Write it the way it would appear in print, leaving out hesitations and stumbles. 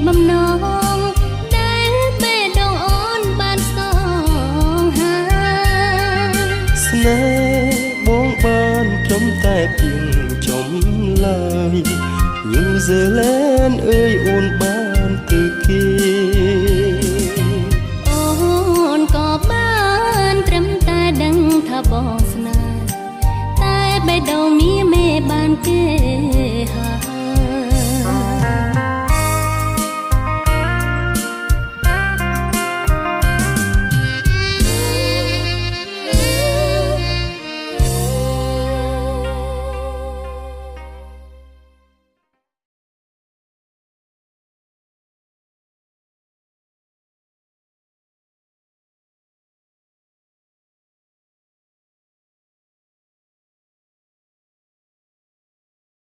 បំណងដែលបេះដូងអូនបានសងហាស្នេហ៍បងបានត្រឹមតែពីងចំឡើយ New Zealand ơi ôn ban từ kia